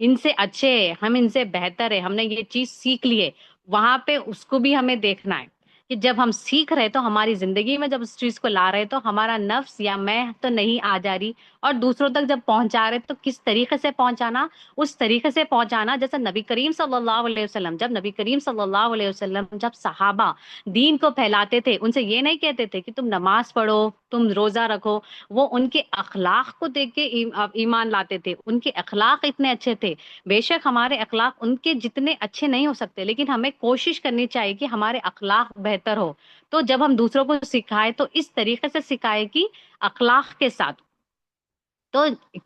ان سے اچھے ہے، ہم ان سے بہتر ہے، ہم نے یہ چیز سیکھ لی ہے، وہاں پہ اس کو بھی ہمیں دیکھنا ہے کہ جب ہم سیکھ رہے تو ہماری زندگی میں جب اس چیز کو لا رہے تو ہمارا نفس یا میں تو نہیں آ جا رہی، اور دوسروں تک جب پہنچا رہے تو کس طریقے سے پہنچانا، اس طریقے سے پہنچانا جیسے نبی کریم صلی اللہ علیہ وسلم، جب نبی کریم صلی اللہ علیہ وسلم جب صحابہ دین کو پھیلاتے تھے، ان سے یہ نہیں کہتے تھے کہ تم نماز پڑھو، تم روزہ رکھو، وہ ان کے اخلاق کو دیکھ کے ایمان لاتے تھے، ان کے اخلاق اتنے اچھے تھے۔ بے شک ہمارے اخلاق ان کے جتنے اچھے نہیں ہو سکتے، لیکن ہمیں کوشش کرنی چاہیے کہ ہمارے اخلاق بہتر ہو، تو جب ہم دوسروں کو سکھائے تو اس طریقے سے سکھائے کہ اخلاق کے ساتھ۔ تو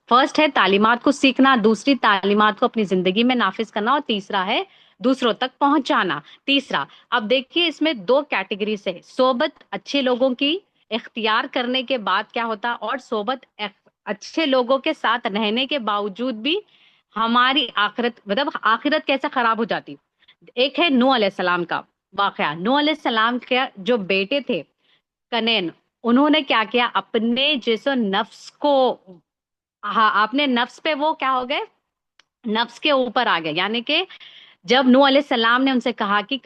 فرسٹ ہے تعلیمات کو سیکھنا، دوسری تعلیمات کو اپنی زندگی میں نافذ کرنا، اور تیسرا ہے دوسروں تک پہنچانا۔ تیسرا، اب دیکھیے اس میں دو کیٹیگریز ہے، صحبت اچھے لوگوں کی اختیار کرنے کے بعد کیا ہوتا، اور صحبت اچھے لوگوں کے ساتھ رہنے کے باوجود بھی ہماری آخرت، مطلب آخرت کیسے خراب ہو جاتی۔ ایک ہے نوح علیہ السلام کا واقعہ، نوح علیہ السلام کے جو بیٹے تھے کنین، انہوں نے کیا کیا، اپنے جیسے نفس کو، ہاں اپنے نفس پہ وہ کیا ہو گئے، نفس کے اوپر آ گئے، یعنی کہ جب نوح علیہ السلام نے ان سے کہا کہ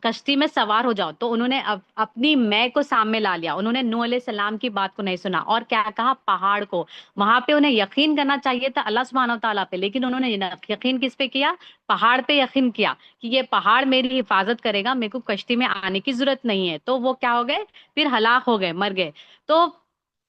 کشتی میں سوار ہو جاؤ، تو انہوں نے اپنی میں کو سامنے لا لیا، انہوں نے نوح علیہ السلام کی بات کو نہیں سنا، اور کیا کہا، پہاڑ کو، وہاں پہ انہیں یقین کرنا چاہیے تھا اللہ سبحانہ و تعالیٰ پہ، لیکن انہوں نے یقین کس پہ کیا، پہاڑ پہ یقین کیا کہ یہ پہاڑ میری حفاظت کرے گا، میرے کو کشتی میں آنے کی ضرورت نہیں ہے، تو وہ کیا ہو گئے، پھر ہلاک ہو گئے، مر گئے۔ تو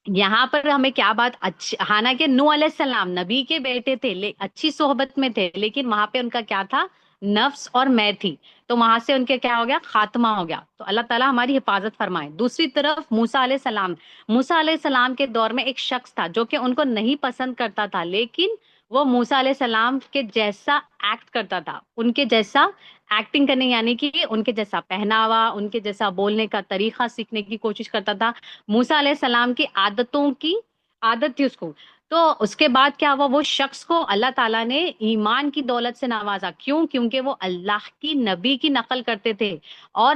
یہاں پر ہمیں کیا بات اچھی، حالانکہ نوح علیہ السلام نبی کے بیٹے تھے، اچھی صحبت میں تھے، لیکن وہاں پہ ان کا کیا تھا، نفس اور میں تھی، تو وہاں سے ان کے کیا ہو گیا، خاتمہ ہو گیا۔ تو اللہ تعالیٰ ہماری حفاظت فرمائے۔ دوسری طرف موسیٰ علیہ السلام، موسیٰ علیہ السلام کے دور میں ایک شخص تھا جو کہ ان کو نہیں پسند کرتا تھا، لیکن وہ موسیٰ علیہ السلام کے جیسا ایکٹ کرتا تھا، ان کے جیسا ایکٹنگ کرنے، یعنی کہ ان کے جیسا پہناوا، ان کے جیسا بولنے کا طریقہ سیکھنے کی کوشش کرتا تھا۔ موسیٰ علیہ السلام کی عادتوں کی عادت تھی اس کو۔ تو اس کے بعد کیا ہوا، وہ شخص کو اللہ تعالیٰ نے ایمان کی دولت سے نوازا، کیوں، کیونکہ وہ اللہ کی نبی کی نقل کرتے تھے، اور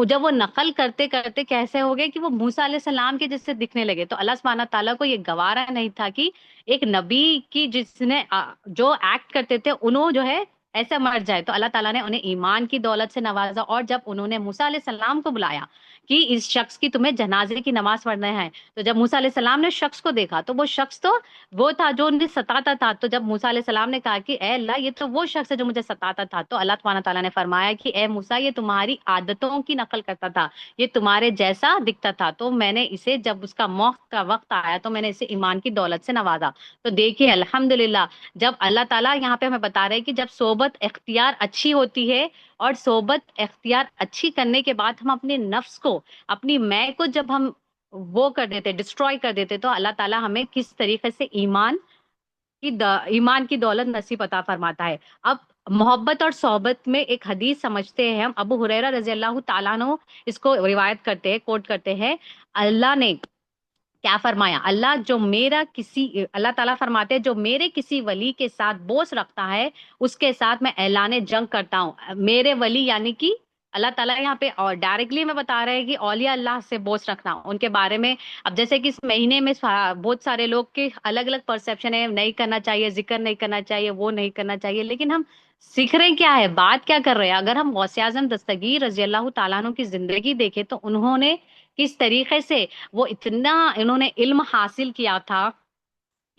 جب وہ نقل کرتے کرتے کیسے ہو گئے کہ وہ موسیٰ علیہ السلام کے جیسے دکھنے لگے، تو اللہ سبحانہ تعالیٰ کو یہ گوارا نہیں تھا کہ ایک نبی کی جس نے جو ایکٹ کرتے تھے انہوں جو ہے ایسے مر جائے، تو اللہ تعالیٰ نے انہیں ایمان کی دولت سے نوازا، اور جب انہوں نے موسیٰ علیہ السلام کو بلایا کہ اس شخص کی تمہیں جنازے کی نماز پڑھنا ہے، تو جب موسیٰ علیہ السلام نے شخص کو دیکھا تو وہ شخص تو وہ تھا جو انہیں ستاتا تھا، تو جب موسیٰ علیہ السلام نے کہا کہ اے اللہ یہ تو وہ شخص ہے جو مجھے ستاتا تھا، تو اللہ سبحانہ تعالیٰ نے فرمایا کہ اے موسیٰ یہ تمہاری عادتوں کی نقل کرتا تھا، یہ تمہارے جیسا دکھتا تھا، تو میں نے اسے جب اس کا موت کا وقت آیا تو میں نے اسے ایمان کی دولت سے نوازا۔ تو دیکھیے الحمدللہ، جب اللہ تعالیٰ یہاں پہ ہمیں بتا رہے ہیں کہ جب صحبت اختیار اچھی ہوتی ہے، اور صحبت اختیار اچھی کرنے کے بعد ہم اپنے نفس کو، اپنی میں کو جب ہم وہ کر دیتے، ڈسٹروائے کر دیتے، تو اللہ تعالیٰ ہمیں کس طریقے سے ایمان کی دولت نصیب عطا فرماتا ہے۔ اب محبت اور صحبت میں ایک حدیث سمجھتے ہیں ہم، ابو ہریرہ رضی اللہ تعالیٰ عنہ اس کو روایت کرتے ہیں، کوٹ کرتے ہیں، اللہ نے کیا فرمایا، اللہ تعالیٰ فرماتے ہیں جو میرے کسی ولی کے ساتھ بوس رکھتا ہے اس کے ساتھ میں اعلان جنگ کرتا ہوں۔ میرے ولی یعنی کہ اللہ تعالیٰ یہاں پہ اور ڈائریکٹلی میں بتا رہے ہیں کہ اولیاء اللہ سے بوس رکھنا، ان کے بارے میں۔ اب جیسے کہ اس مہینے میں بہت سارے لوگ کے الگ الگ پرسیپشن ہے، نہیں کرنا چاہیے، ذکر نہیں کرنا چاہیے، وہ نہیں کرنا چاہیے، لیکن ہم سیکھ رہے کیا ہے، بات کیا کر رہے ہیں۔ اگر ہم غوث اعظم دستگیر رضی اللہ تعالیٰ عنہ کی زندگی دیکھیں تو انہوں نے کس طریقے سے وہ اتنا انہوں نے علم حاصل کیا تھا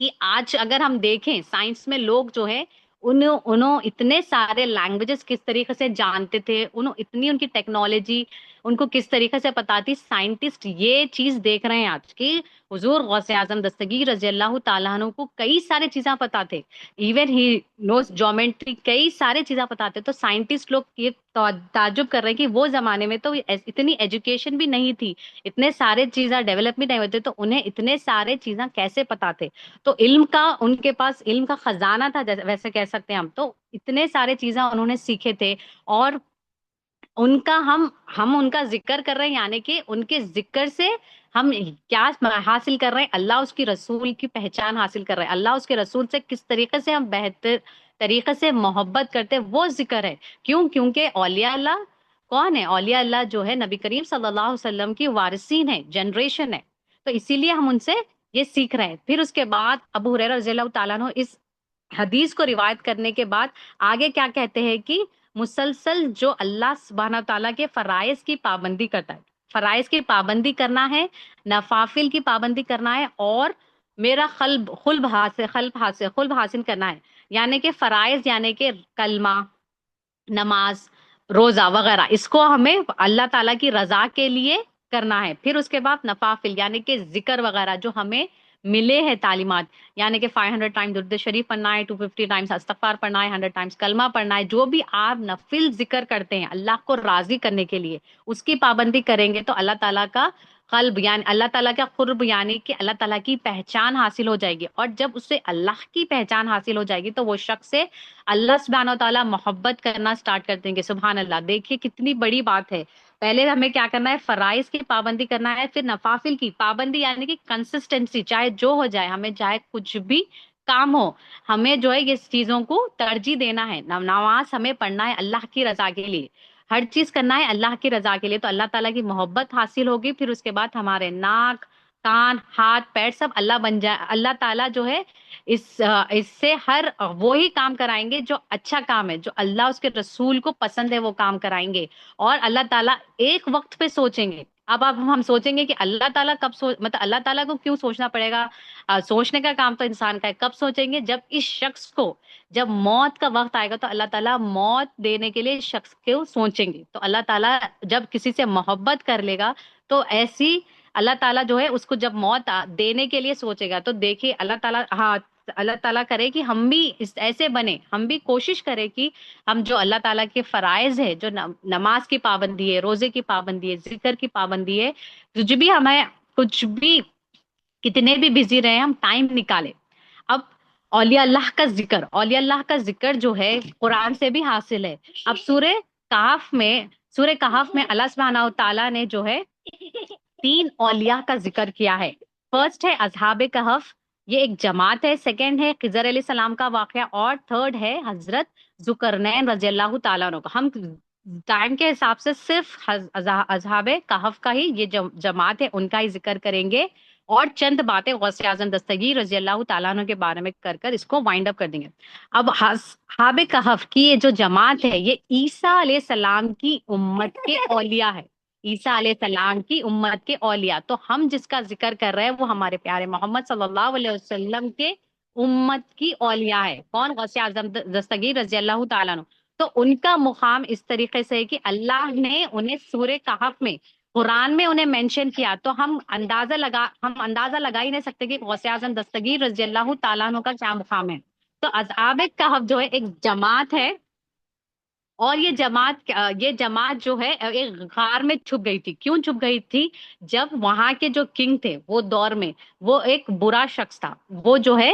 کہ آج اگر ہم دیکھیں سائنس میں لوگ جو ہے انہوں اتنے سارے لینگویجز کس طریقے سے جانتے تھے، انہوں اتنی ان کی ٹیکنالوجی ان کو کس طریقے سے پتا تھی، سائنٹسٹ یہ چیز دیکھ رہے ہیں آج کہ حضور غوث اعظم دستگیر رضی اللہ تعالیٰ عنہ کو کئی سارے چیزیں پتا تھے، ایون ہی نوز جیومیٹری، کئی سارے چیزیں پتا تھے۔ تو سائنٹسٹ لوگ یہ تعجب کر رہے ہیں کہ وہ زمانے میں تو اتنی ایجوکیشن بھی نہیں تھی، اتنے سارے چیزیں ڈیولپ بھی نہیں ہوتے، تو انہیں اتنے سارے چیزیں کیسے پتا تھے۔ تو علم کا ان کے پاس علم کا خزانہ تھا، ویسے کہہ سکتے ہیں ہم، تو اتنے سارے چیزیں انہوں نے سیکھے تھے، اور ان کا ہم ان کا ذکر کر رہے ہیں، یعنی کہ ان کے ذکر سے ہم کیا حاصل کر رہے ہیں، اللہ اس کی رسول کی پہچان حاصل کر رہے ہیں، اللہ اس کے رسول سے کس طریقے سے ہم بہتر طریقے سے محبت کرتے ہیں، وہ ذکر ہے۔ کیوں؟ کیونکہ اولیاء اللہ کون ہے، اولیاء اللہ جو ہے نبی کریم صلی اللہ علیہ وسلم کی وارثین ہے، جنریشن ہے، تو اسی لیے ہم ان سے یہ سیکھ رہے ہیں۔ پھر اس کے بعد ابو ہریرہ رضی اللہ تعالیٰ عنہ اس حدیث کو روایت کرنے کے بعد آگے کیا کہتے ہیں کہ مسلسل جو اللہ سبحانہ تعالیٰ کے فرائض کی پابندی کرتا ہے، فرائض کی پابندی کرنا ہے، نوافل کی پابندی کرنا ہے، اور میرا خلب حاصل کرنا ہے، یعنی کہ فرائض یعنی کہ کلمہ، نماز، روزہ وغیرہ، اس کو ہمیں اللہ تعالیٰ کی رضا کے لیے کرنا ہے۔ پھر اس کے بعد نفافل یعنی کہ ذکر وغیرہ جو ہمیں ملے ہیں تعلیمات، یعنی کہ 500 ٹائمز درود شریف پڑھنا ہے، 250 ٹائمز استغفار پڑھنا ہے، 100 ٹائمز کلمہ پڑھنا ہے، جو بھی آپ نفل ذکر کرتے ہیں اللہ کو راضی کرنے کے لیے، اس کی پابندی کریں گے تو اللہ تعالیٰ کا قلب یعنی اللہ تعالیٰ کا قرب یعنی کہ اللہ تعالیٰ کی پہچان حاصل ہو جائے گی، اور جب اسے اللہ کی پہچان حاصل ہو جائے گی تو وہ شخص سے اللہ سبحانہ و تعالیٰ محبت کرنا سٹارٹ کر دیں گے۔ سبحان اللہ، دیکھیے کتنی بڑی بات ہے۔ پہلے ہمیں کیا کرنا ہے؟ فرائض کی پابندی کرنا ہے، پھر نفافل کی پابندی یعنی کہ کنسسٹنسی، چاہے جو ہو جائے، ہمیں چاہے کچھ بھی کام ہو، ہمیں جو ہے یہ چیزوں کو ترجیح دینا ہے۔ نماز ہمیں پڑھنا ہے اللہ کی رضا کے لیے، ہر چیز کرنا ہے اللہ کی رضا کے لیے، تو اللہ تعالیٰ کی محبت حاصل ہوگی۔ پھر اس کے بعد ہمارے ناک، کان، ہاتھ، پیر سب اللہ بن جائے، اللہ تعالیٰ جو ہے اس سے ہر وہی کام کرائیں گے جو اچھا کام ہے، جو اللہ اس کے رسول کو پسند ہے، وہ کام کرائیں گے۔ اور اللہ تعالیٰ ایک وقت پہ سوچیں گے۔ اب ہم سوچیں گے کہ اللہ تعالیٰ کب مطلب اللہ تعالیٰ کو کیوں سوچنا پڑے گا؟ سوچنے کا کام تو انسان کا ہے۔ کب سوچیں گے؟ جب اس شخص کو جب موت کا وقت آئے گا تو اللہ تعالیٰ موت دینے کے لیے شخص کو سوچیں گے۔ تو اللہ تعالیٰ جب کسی سے محبت کر لے گا تو ایسی اللہ تعالیٰ جو ہے اس کو جب موت دینے کے لیے سوچے گا، تو دیکھیے اللہ تعالیٰ، ہاں اللہ تعالیٰ کرے کہ ہم بھی ایسے بنے، ہم بھی کوشش کریں کہ ہم جو اللہ تعالیٰ کے فرائض ہے، جو نماز کی پابندی ہے، روزے کی پابندی ہے، ذکر کی پابندی ہے، کچھ بھی کتنے بھی بزی رہے ہم ٹائم نکالے۔ اب اولیاء اللہ کا ذکر جو ہے قرآن سے بھی حاصل ہے۔ اب سورہ کہف میں اللہ سبحانہ و تعالیٰ نے جو ہے 3 اولیاء کا ذکر کیا ہے۔ فرسٹ ہے اصحاب کہف، یہ ایک جماعت ہے۔ سیکنڈ ہے خضر علیہ السلام کا واقعہ، اور تھرڈ ہے حضرت ذوالقرنین رضی اللہ تعالیٰ عنہ کا۔ ہم ٹائم کے حساب سے صرف اصحاب کہف کا ہی، یہ جماعت ہے، ان کا ہی ذکر کریں گے، اور چند باتیں غوث اعظم دستگیر رضی اللہ تعالیٰ عنہ کے بارے میں کر اس کو وائنڈ اپ کر دیں گے۔ اب اصحاب کہف کی یہ جو جماعت ہے، یہ عیسیٰ علیہ السلام کی امت کے اولیاء ہے، عیسیٰ علیہ السلام کی امت کے اولیاء۔ تو ہم جس کا ذکر کر رہے ہیں وہ ہمارے پیارے محمد صلی اللہ علیہ وسلم کے امت کی اولیاء ہے۔ کون؟ غوث اعظم دستگیر رضی اللہ تعالیٰ عنہ۔ تو ان کا مقام اس طریقے سے ہے کہ اللہ نے انہیں سورہ کہف میں، قرآن میں انہیں مینشن کیا، تو ہم اندازہ لگا ہی نہیں سکتے کہ غوث اعظم دستگیر رضی اللہ تعالیٰ عنہ کا کیا مقام ہے۔ تو اصحاب کہف جو ہے ایک جماعت ہے، اور یہ جماعت جو ہے ایک غار میں چھپ گئی تھی۔ کیوں چھپ گئی تھی؟ جب وہاں کے جو کنگ تھے وہ دور میں، وہ ایک برا شخص تھا، وہ جو ہے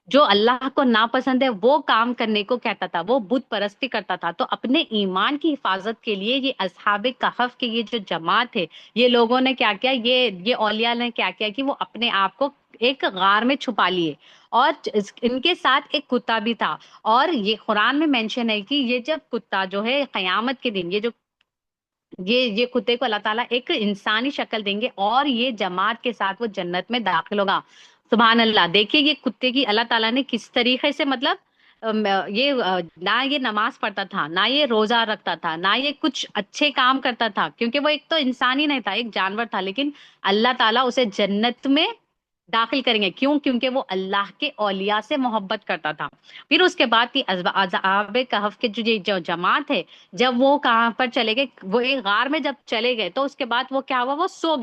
جو اللہ کو ناپسند ہے وہ کام کرنے کو کہتا تھا، وہ بت پرستی کرتا تھا۔ تو اپنے ایمان کی حفاظت کے لیے یہ اصحاب کہف کی یہ جو جماعت ہے، یہ لوگوں نے کیا کیا، یہ اولیاء نے کیا کیا کہ وہ اپنے آپ کو ایک غار میں چھپا لیے، اور ان کے ساتھ ایک کتا بھی تھا۔ اور یہ قرآن میں مینشن ہے کہ یہ جب کتا جو ہے قیامت کے دن، یہ کتے کو اللہ تعالیٰ ایک انسانی شکل دیں گے، اور یہ جماعت کے ساتھ وہ جنت میں داخل ہوگا۔ سبحان اللہ، دیکھیے یہ کتے کی اللہ تعالیٰ نے کس طریقے سے مطلب نہ یہ نماز پڑھتا تھا، نہ یہ روزہ رکھتا تھا، نہ یہ کچھ اچھے کام کرتا تھا، کیونکہ وہ ایک تو انسان ہی نہیں تھا، ایک جانور تھا، لیکن اللہ تعالیٰ اسے جنت میں داخل کریں گے۔ کیوں؟ کیونکہ وہ اللہ کے اولیاء سے محبت کرتا تھا۔ پھر اس کے بعد کی اصحاب کہف کے جو جماعت ہے، جب وہ کہاں پر چلے گئے، وہ ایک غار میں جب چلے گئے، تو اس کے بعد وہ کیا ہوا، وہ سو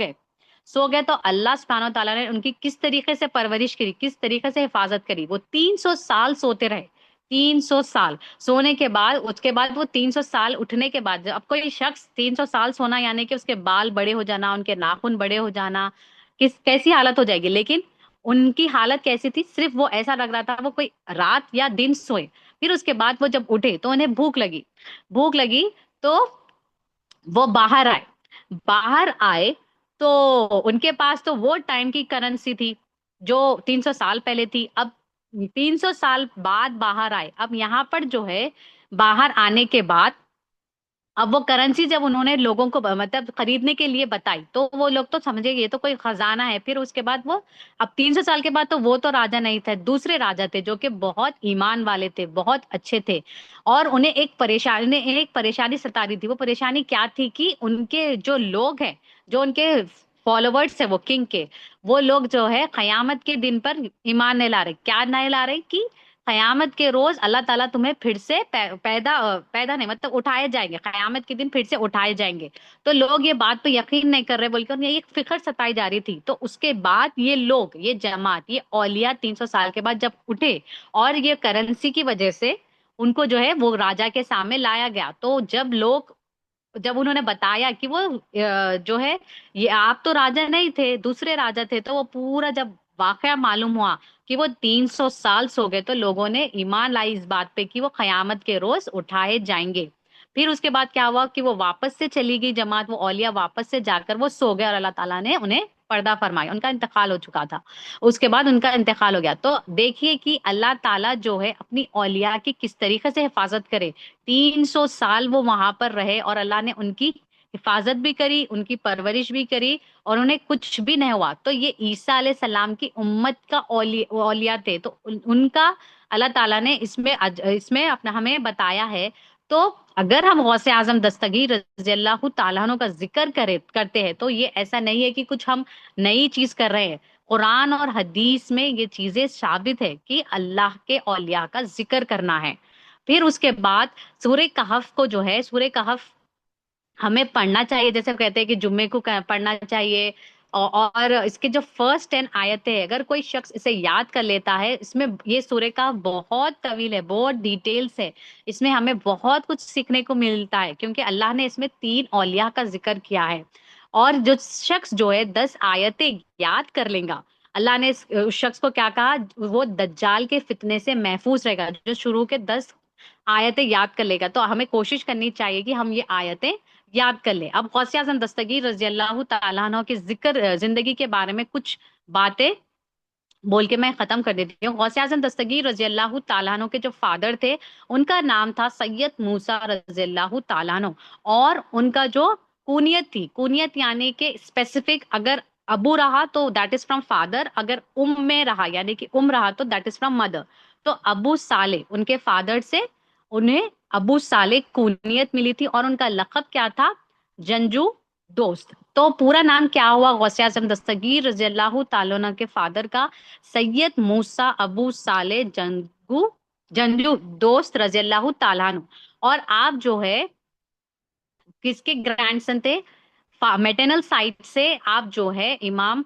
گئے تو اللہ سبحانہ تعالیٰ نے ان کی کس طریقے سے پرورش کری، کس طریقے سے حفاظت کری۔ وہ 300 سال سوتے رہے، 300 سال سونے کے بعد، اس کے بعد وہ 300 سال اٹھنے کے بعد، اب کوئی شخص 300 سال سونا یعنی کہ اس کے بال بڑے ہو جانا، ان کے ناخن بڑے ہو جانا، کیسی حالت ہو جائے گی۔ لیکن ان کی حالت کیسی تھی؟ صرف وہ ایسا لگ رہا تھا وہ کوئی رات یا دن سوئے۔ پھر اس کے بعد وہ جب اٹھے تو انہیں بھوک لگی تو وہ باہر آئے تو ان کے پاس تو وہ ٹائم کی کرنسی تھی جو 300 سال پہلے تھی۔ اب 300 سال بعد باہر آئے، اب یہاں پر جو ہے باہر آنے کے بعد اب وہ کرنسی جب انہوں نے لوگوں کو مطلب خریدنے کے لیے بتائی تو وہ لوگ تو سمجھے یہ تو کوئی خزانہ ہے. پھر اس کے بعد وہ اب 300 سال کے بعد تو وہ تو راجا نہیں تھے، دوسرے راجا تھے جو کہ بہت ایمان والے تھے، بہت اچھے تھے. اور انہیں ایک پریشانی ستا رہی تھی. وہ پریشانی کیا تھی کہ ان کے جو لوگ ہیں، جو ان کے فالوورس ہیں وہ کنگ کے، وہ لوگ جو ہے قیامت کے دن پر ایمان نہیں لا رہے. کیا نہیں لا رہے کہ قیامت کے روز اللہ تعالیٰ تمہیں پھر سے پیدا نہیں مطلب اٹھائے جائیں گے، قیامت کے دن پھر سے اٹھائے جائیں گے. تو لوگ یہ بات پہ یقین نہیں کر رہے بول کے انہیں ایک فکر ستائی جا رہی تھی. تو اس کے بعد یہ لوگ، یہ جماعت، یہ اولیاء 300 سال کے بعد جب اٹھے اور یہ کرنسی کی وجہ سے ان کو جو ہے وہ راجا کے سامنے لایا گیا. تو جب انہوں نے بتایا کہ وہ جو ہے یہ آپ تو راجا نہیں تھے، دوسرے راجا تھے، تو وہ پورا جب واقعہ معلوم ہوا کہ وہ 300 سال سو گئے تو لوگوں نے ایمان لائی اس بات پہ کہ وہ قیامت کے روز اٹھائے جائیں گے. پھر اس کے بعد کیا ہوا کہ وہ واپس سے چلی گئی جماعت، وہ اولیاء واپس سے جا کر وہ سو گئے اور اللہ تعالیٰ نے انہیں پردہ فرمایا. ان کا انتقال ہو چکا تھا، اس کے بعد ان کا انتقال ہو گیا. تو دیکھیے کہ اللہ تعالیٰ جو ہے اپنی اولیاء کی کس طریقے سے حفاظت کرے. 300 سال وہ وہاں پر رہے اور اللہ نے ان کی حفاظت بھی کری، ان کی پرورش بھی کری اور انہیں کچھ بھی نہیں ہوا. تو یہ عیسیٰ علیہ السلام کی امت کا اولیاء تھے. تو ان کا اللہ تعالیٰ نے اس میں اپنا ہمیں بتایا ہے. تو اگر ہم غوث اعظم دستگیر رضی اللہ تعالیٰ عنہ کا ذکر کرتے ہیں تو یہ ایسا نہیں ہے کہ کچھ ہم نئی چیز کر رہے ہیں. قرآن اور حدیث میں یہ چیزیں ثابت ہے کہ اللہ کے اولیاء کا ذکر کرنا ہے. پھر اس کے بعد سورہ کہف کو جو ہے، سورہ کہف ہمیں پڑھنا چاہیے. جیسے کہتے ہیں کہ جمعے کو پڑھنا چاہیے. اور اس کے جو فرسٹ 10 آیتیں اگر کوئی شخص اسے یاد کر لیتا ہے، اس میں یہ سورہ کا بہت طویل ہے، بہت ڈیٹیلز ہے، اس میں ہمیں بہت کچھ سیکھنے کو ملتا ہے کیونکہ اللہ نے اس میں 3 اولیاء کا ذکر کیا ہے. اور جو شخص جو ہے 10 آیتیں یاد کر لیں گا، اللہ نے اس شخص کو کیا کہا، وہ دجال کے فتنے سے محفوظ رہے گا جو شروع کے 10 آیتیں یاد کر لے گا. تو ہمیں کوشش کرنی چاہیے کہ ہم یہ آیتیں یاد کر لیں. اب غوث اعظم دستگیر رضی اللہ تعالیٰ عنہ کے ذکر زندگی کے بارے میں کچھ باتیں بول کے میں ختم کر دیتی ہوں. غوث اعظم دستگیر رضی اللہ تعالیٰ عنہ کے جو فادر تھے ان کا نام تھا سید موسیٰ رضی اللہ تعالیٰ عنہ. اور ان کا جو کنیت تھی، کنیت یعنی کہ اسپیسیفک، اگر ابو رہا تو دیٹ از فرام فادر، اگر میں رہا یعنی کہ رہا تو دیٹ از فرام مدر. تو ابو صالح ان کے فادر سے انہیں ابو صالح کنیت ملی تھی اور ان کا لقب کیا تھا، جنجو دوست. تو پورا نام کیا ہوا غوث اعظم دستگیر رضی اللہ تعالیٰ عنہ کے فادر کا، سید موسیٰ ابو صالح جنجو دوست رضی اللہ تعالیٰ عنہ. اور آپ جو ہے کس کے گرینڈ سن تھے، میٹرنل سائٹ سے آپ جو ہے امام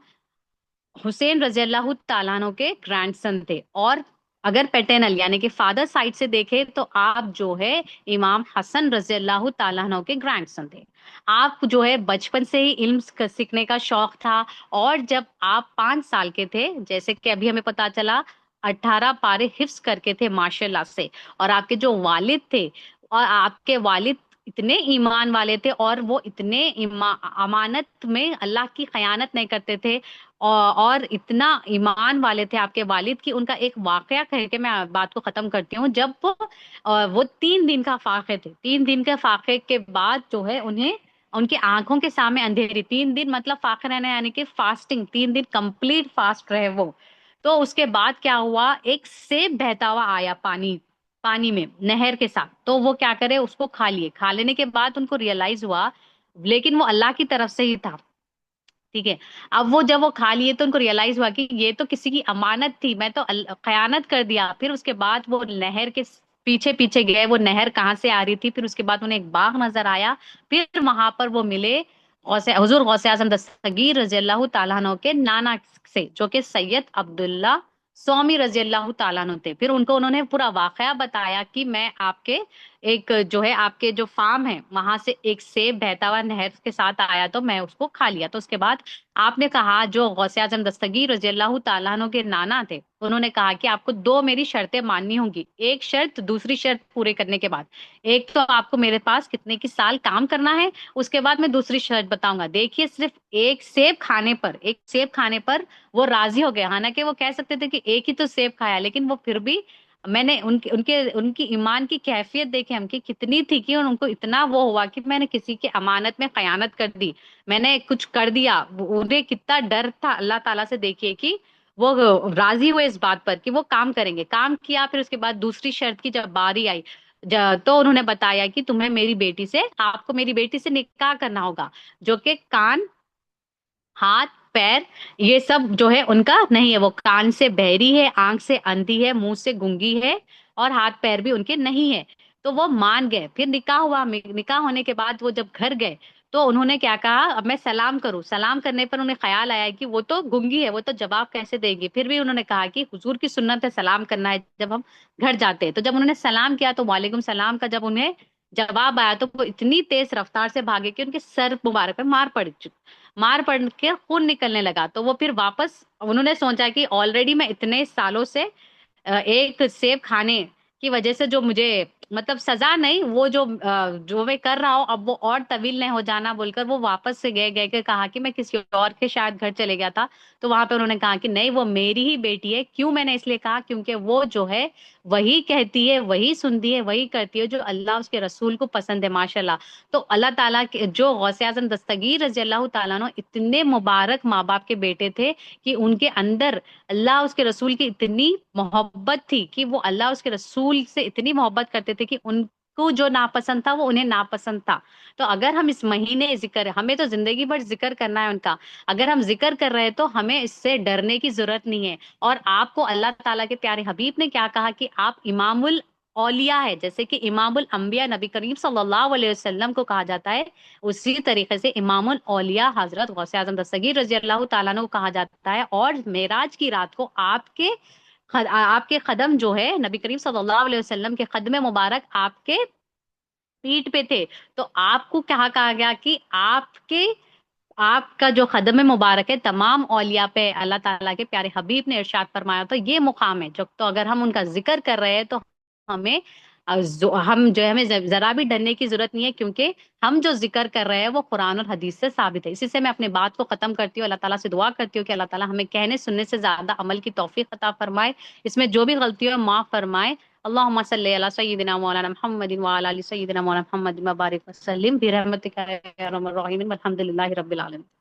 حسین رضی اللہ تعالیٰ عنہ کے گرینڈ سن تھے. اور اگر پیٹرنل یعنی کہ فادر سائڈ سے دیکھے تو آپ جو ہے امام حسن رضی اللہ تعالیٰ عنہ کے گرینڈ سن تھے. آپ جو ہے بچپن سے ہی علم سیکھنے کا شوق تھا اور جب آپ 5 سال کے تھے، جیسے کہ ابھی ہمیں پتا چلا 18 پارے حفظ کر کے تھے ماشاء اللہ سے. اور آپ کے جو والد تھے، اور آپ کے والد اتنے ایمان والے تھے اور وہ اتنے امانت میں اللہ کی خیانت نہیں کرتے تھے اور اتنا ایمان والے تھے آپ کے والد کی. ان کا ایک واقعہ کہہ کے میں بات کو ختم کرتی ہوں. جب وہ 3 دن کا فاقے تھے، 3 دن کے فاقے کے بعد جو ہے انہیں ان کی آنکھوں کے سامنے اندھیری، 3 دن مطلب فاقے رہنا یعنی کہ فاسٹنگ، 3 دن کمپلیٹ فاسٹ رہے وہ. تو اس کے بعد کیا ہوا، ایک سیب بہتا ہوا آیا پانی میں نہر کے ساتھ. تو وہ کیا کرے، اس کو کھا لیے. کھا لینے کے بعد ان کو ریئلائز ہوا، لیکن وہ اللہ کی طرف سے ہی تھا، ٹھیک ہے. اب وہ جب وہ کھا لیے تو ان کو ریئلائز ہوا کہ یہ تو کسی کی امانت تھی، میں تو خیانت کر دیا. پھر اس کے بعد وہ نہر کے پیچھے پیچھے گئے، وہ نہر کہاں سے آ رہی تھی. پھر اس کے بعد انہیں ایک باغ نظر آیا، پھر وہاں پر وہ ملے حضور غوث اعظم دستگیر رضی اللہ تعالیٰ عنہ کے نانا سے، جو کہ سید عبداللہ سومی رضی اللہ تعالیٰ عنہ تھے. پھر انہوں نے پورا واقعہ بتایا کہ میں آپ کے ایک جو ہے آپ کے جو فارم ہے وہاں سے ایک سیب بہتا ہوا نہر کے ساتھ آیا تو میں اس کو کھا لیا. تو اس کے بعد آپ نے کہا، جو غوث اعظم دستگیر رضی اللہ تعالیٰ عنہ کے نانا تھے، انہوں نے کہا کہ آپ کو 2 میری شرطیں ماننی ہوں گی. ایک شرط، دوسری شرط پورے کرنے کے بعد، ایک تو آپ کو میرے پاس کتنے کی سال کام کرنا ہے، اس کے بعد میں دوسری شرط بتاؤں گا. دیکھیے صرف ایک سیب کھانے پر وہ راضی ہو گئے. حالانکہ وہ کہہ سکتے تھے کہ ایک ہی تو سیب کھایا، لیکن وہ پھر بھی میں نے ان کی ایمان کی کیفیت دیکھے ہم کہ کتنی تھی کہ ان کو اتنا وہ ہوا کہ میں نے کسی کی امانت میں خیانت کر دی، میں نے کچھ کر دیا، انہیں کتنا ڈر تھا اللہ تعالیٰ سے، دیکھیے کہ وہ راضی ہوئے اس بات پر کہ وہ کام کریں گے، کام کیا، پھر اس کے بعد دوسری شرط کی جب باری آئی، تو انہوں نے بتایا کہ تمہیں میری بیٹی سے، آپ کو میری بیٹی سے نکاح کرنا ہوگا، جو کہ کان، ہاتھ، پیر، یہ سب جو ہے ان کا نہیں ہے، وہ کان سے بہری ہے، آنکھ سے اندھی ہے، منہ سے گونگی ہے، اور ہاتھ پیر بھی ان کے نہیں ہے۔ تو وہ مان گئے، پھر نکاح ہوا، نکاح ہونے کے بعد وہ جب گھر گئے تو انہوں نے کیا کہا، اب میں سلام کروں، سلام کرنے پر انہیں خیال آیا کہ وہ تو گونگی ہے، وہ تو جواب کیسے دے گی، پھر بھی انہوں نے کہا کہ حضور کی سنت ہے سلام کرنا ہے جب ہم گھر جاتے ہیں۔ تو جب انہوں نے سلام کیا تو وعلیکم سلام کا جب انہیں جواب آیا تو وہ اتنی تیز رفتار سے بھاگے کہ ان کے سر مبارک پہ مار پڑ کے خون نکلنے لگا۔ تو وہ پھر واپس انہوں نے سوچا کہ آلریڈی میں اتنے سالوں سے ایک سیب کھانے کی وجہ سے جو مجھے مطلب سزا نہیں، وہ جو میں کر رہا ہوں اب وہ اور طویل نہیں ہو جانا بول کر وہ واپس سے گئے کے کہا کہ میں کسی اور کے شاید گھر چلے گیا تھا۔ تو وہاں پہ انہوں نے کہا کہ نہیں، وہ میری ہی بیٹی ہے۔ کیوں میں نے اس لیے کہا کیونکہ وہ جو ہے وہی کہتی ہے، وہی سنتی ہے، وہی کرتی ہے جو اللہ اس کے رسول کو پسند ہے، ماشاء اللہ۔ تو اللہ تعالیٰ کے جو غوث اعظم دستگیر رضی اللہ تعالیٰ عنہ اتنے مبارک ماں باپ کے بیٹے تھے کہ ان کے اندر اللہ اس کے رسول کی اتنی محبت تھی کہ وہ اللہ اس کے رسول سے اتنی محبت کرتے تھے کہ ان کو جو ناپسند تھا وہ انہیں ناپسند تھا۔ تو اگر ہم اس مہینے ذکر، ہمیں تو زندگی بھر ذکر کرنا ہے ان کا، اگر ہم ذکر کر رہے ہیں تو ہمیں اس سے ڈرنے کی ضرورت نہیں ہے۔ اور آپ کو اللہ تعالیٰ کے پیارے حبیب نے کیا کہا کہ آپ امام الاولیاء ہے، جیسے کہ امام الانبیاء نبی کریم صلی اللہ علیہ وسلم کو کہا جاتا ہے، اسی طریقے سے امام الاولیاء حضرت غوث اعظم دستگیر رضی اللہ تعالیٰ عنہ کو کہا جاتا ہے۔ اور معراج کی رات کو آپ کے قدم جو ہے نبی کریم صلی اللہ علیہ وسلم کے قدم مبارک آپ کے پیٹ پہ تھے۔ تو آپ کو کہا کہا گیا کہ آپ کا جو قدم مبارک ہے تمام اولیاء پہ اللہ تعالیٰ کے پیارے حبیب نے ارشاد فرمایا، تو یہ مقام ہے جو، تو اگر ہم ان کا ذکر کر رہے ہیں تو ہمیں ہم جو ہے، ہمیں ذرا بھی ڈرنے کی ضرورت نہیں ہے، کیونکہ ہم جو ذکر کر رہے ہیں وہ قرآن اور حدیث سے ثابت ہے۔ اسی سے میں اپنے بات کو ختم کرتی ہوں، اللہ تعالیٰ سے دعا کرتی ہوں کہ اللہ تعالیٰ ہمیں کہنے سننے سے زیادہ عمل کی توفیق عطا فرمائے، اس میں جو بھی غلطی ہو معاف فرمائے۔ اللهم صل على سيدنا مولانا محمد وعلى ال سيدنا مولانا محمد وبارك وسلم برحمتك يا ارحم الراحمين والحمد لله رب العالمين۔